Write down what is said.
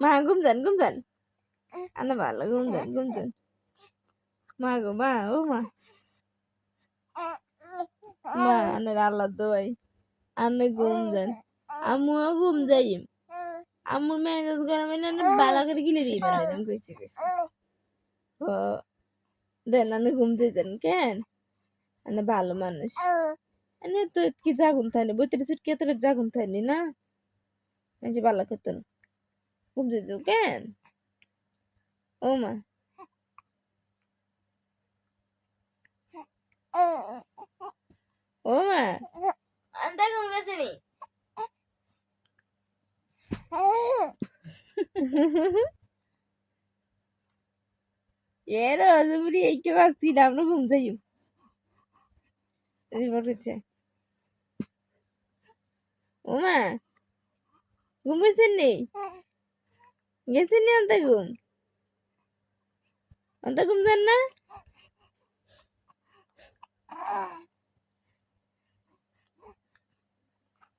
মা ঘুম যান আনা ভালো ঘুম যান মা গো মা ও মা মা আনের আল্লাহ দোয়াই আনে ঘুম যান আম্মুও ঘুম যাইম আম্মুর মেজাজ গরমে না বালা করে গিলে দিই মানে এরকম কইছি ও দেন আনে ঘুম যাইতেন কেন আনে ভালো মানুষ আনে তো কি জাগুন থানি বইতে ছুটকি এত জাগুন থানি না মানে ভালো খেতেন ঘুম যাইতো কেন ও মা ও মা আন্তা ঘুম গেছে নি এর জুবরি একটু কাছি না আমরা ঘুম যাইম রিমোট হচ্ছে ও মা ঘুম গেছেন নি গেছেন নি আন্তা ঘুম যান না